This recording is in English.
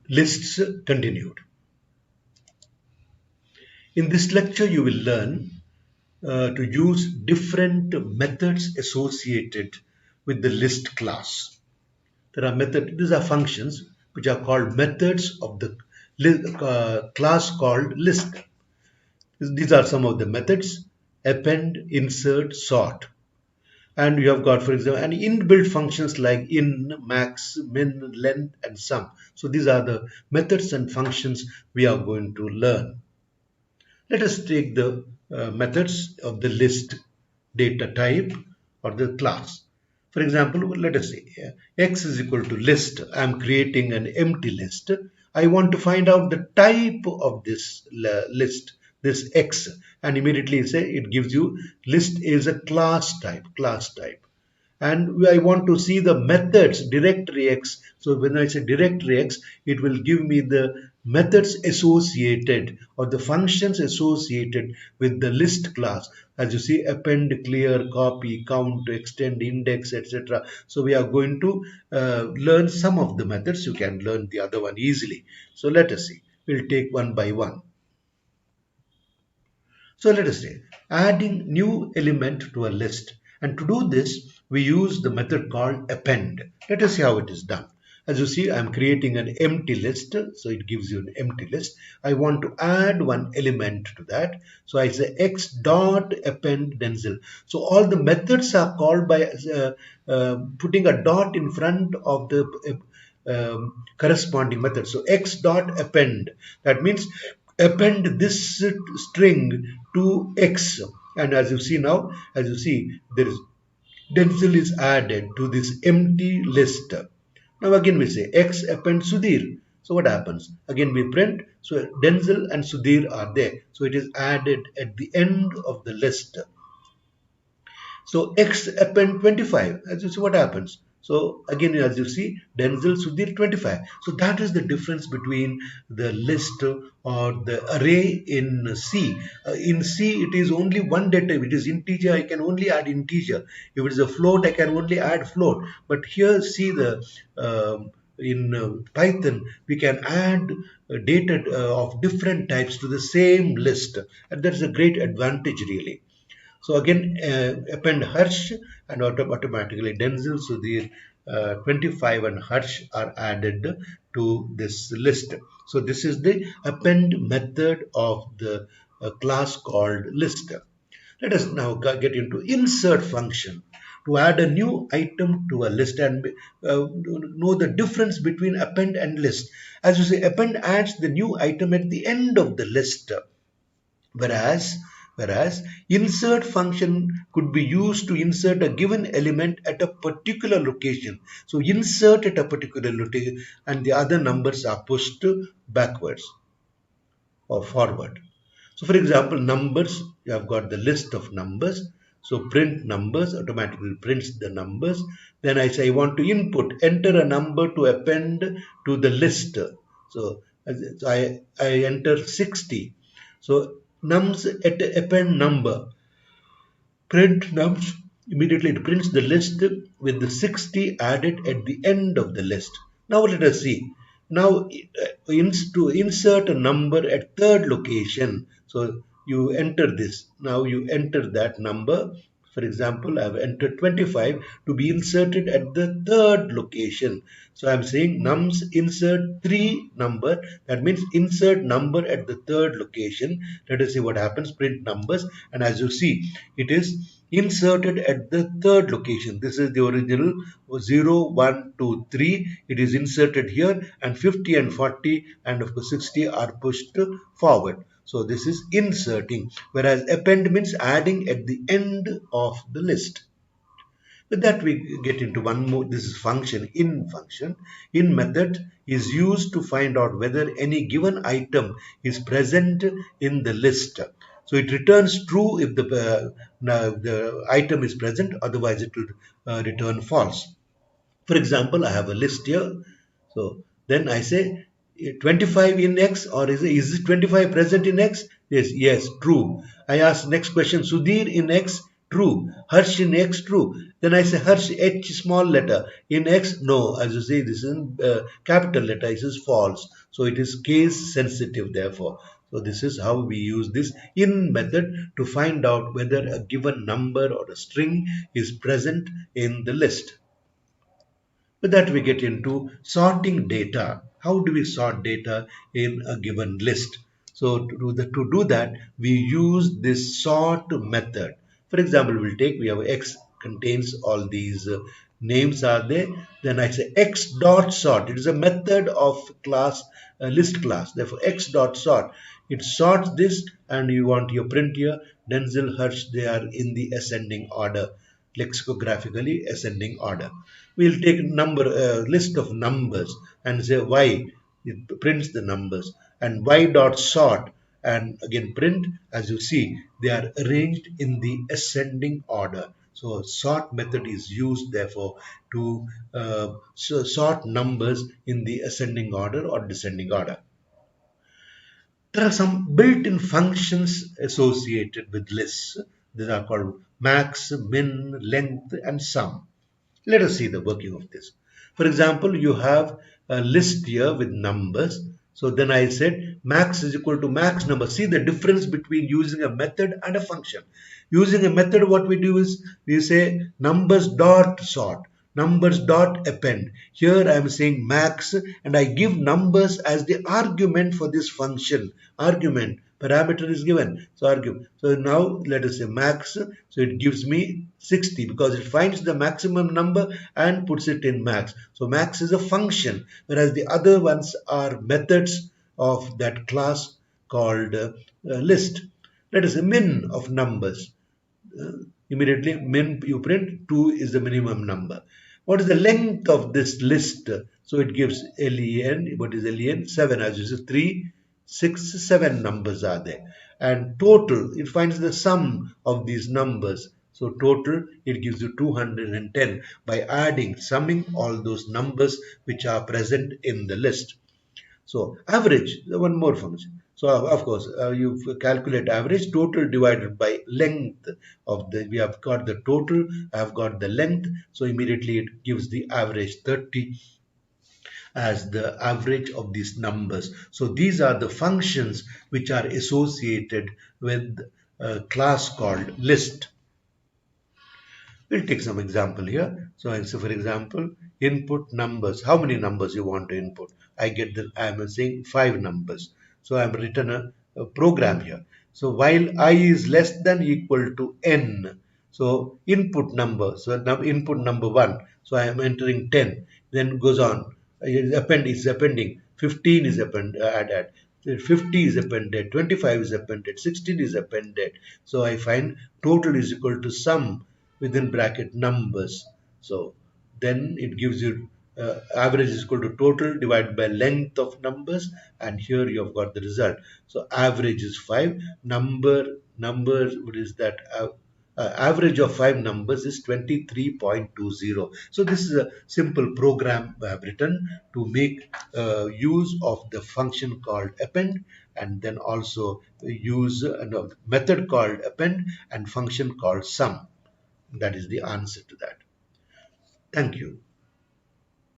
Lists continued. In this lecture, you will learn to use different methods associated with the list class. There are methods, these are functions which are called methods of the class called list. These are some of the methods: append, insert, sort. And you have got, for example, an inbuilt functions like in, max, min, length, and sum. So these are the methods and functions we are going to learn. Let us take the methods of the list data type or the class. For example, let us say x is equal to list. I am creating an empty list. I want to find out the type of this list, this x, and immediately say it gives you list is a class type, and I want to see the methods directory X. So when I say directory X, it will give me the methods associated or the functions associated with the list class. As you see, append, clear, copy, count, extend, index, etc. So we are going to learn some of the methods. You can learn the other one easily. So let us see. We'll take one by one. So let us say adding new element to a list. And to do this, we use the method called append. Let us see how it is done. As you see, I am creating an empty list. So it gives you an empty list. I want to add one element to that. So I say x dot append Denzel. So all the methods are called by putting a dot in front of the corresponding method. So x dot append. That means append this string to x, and as you see now, as you see, there is Denzel is added to this empty list. Now again we say x append Sudhir. So what happens? Again we print. So Denzel and Sudhir are there. So it is added at the end of the list. So x append 25. As you see, what happens? So again, as you see, Denzel, Sudhir 25. So that is the difference between the list or the array in C. In C, it is only one data. If it is integer, I can only add integer. If it is a float, I can only add float. But here, see the in Python, we can add data of different types to the same list, and that is a great advantage, really. So again, append Harsh, and automatically Denzel, Sudhir, 25 and Harsh are added to this list. So this is the append method of the class called list. Let us now get into insert function to add a new item to a list and know the difference between append and list. As you say, append adds the new item at the end of the list, whereas insert function could be used to insert a given element at a particular location. So insert at a particular location and the other numbers are pushed backwards or forward. So for example, numbers, you have got the list of numbers. So print numbers, automatically prints the numbers. Then I say I want to enter a number to append to the list. So I enter 60. So nums at append number, print nums, immediately it prints the list with the 60 added at the end of the list. Now let us see. Now to insert a number at third location, so you enter this. Now you enter that number. For example, I have entered 25 to be inserted at the third location. So I am saying nums insert 3 number. That means insert number at the third location. Let us see what happens. Print numbers, and as you see, it is inserted at the third location. This is the original 0, 1, 2, 3. It is inserted here, and 50 and 40 and of course 60 are pushed forward. So this is inserting, whereas append means adding at the end of the list. With that we get into one more. This is function. In method is used to find out whether any given item is present in the list. So it returns true if the item is present, otherwise it will return false. For example, I have a list here. So then I say 25 in X, or is it 25 present in X? Yes, true. I ask next question, Sudhir in X, true. Harsh in X, true. Then I say Harsh H small letter in X, no. As you say, this is in capital letter, this is false. So it is case sensitive, therefore. So this is how we use this in method to find out whether a given number or a string is present in the list. With that, we get into sorting data. How do we sort data in a given list? So to do that, we use this sort method. For example, we have X contains all these names are there. Then I say X dot sort. It is a method of class, list class. Therefore, X dot sort. It sorts this, and you want your print here. Denzel, Hirsch, they are in the ascending order, lexicographically ascending order. We'll take list of numbers and say y. It prints the numbers, and y dot sort, and again print. As you see, they are arranged in the ascending order. So sort method is used therefore to sort numbers in the ascending order or descending order. There are some built-in functions associated with lists. These are called max, min, length, and sum. Let us see the working of this. For example, you have a list here with numbers. So then I said max is equal to max number. See the difference between using a method and a function. Using a method, what we do is we say numbers dot sort, numbers dot append. Here I am saying max, and I give numbers as the argument for this function. Argument parameter is given. So argument. So now let us say max. So it gives me 60 because it finds the maximum number and puts it in max. So max is a function, whereas the other ones are methods of that class called list. Let us say min of numbers. Immediately min you print 2 is the minimum number. What is the length of this list? So it gives len. What is len? 7. As you see, 3, 6, 7 numbers are there. And total, it finds the sum of these numbers. So total, it gives you 210 by adding, summing all those numbers which are present in the list. So average, one more function. So of course, you calculate average total divided by length of the, we have got the total, I have got the length. So immediately it gives the average 30 as the average of these numbers. So these are the functions which are associated with a class called list. We'll take some example here. So I'll say, for example, input numbers. How many numbers you want to input? I get the, I'm saying 5 numbers. So I'm written a program here. So while I is less than equal to n, so input number, so now input number 1. So I am entering 10. Then goes on. Append is appending. 15 is added. 50 is appended. 25 is appended. 16 is appended. So I find total is equal to sum within bracket numbers. So then it gives you average is equal to total divided by length of numbers, and here you have got the result. So average is 5. Numbers, what is that? Average of 5 numbers is 23.20. So this is a simple program I have written to make use of the function called append, and then also use a method called append and function called sum. That is the answer to that. Thank you.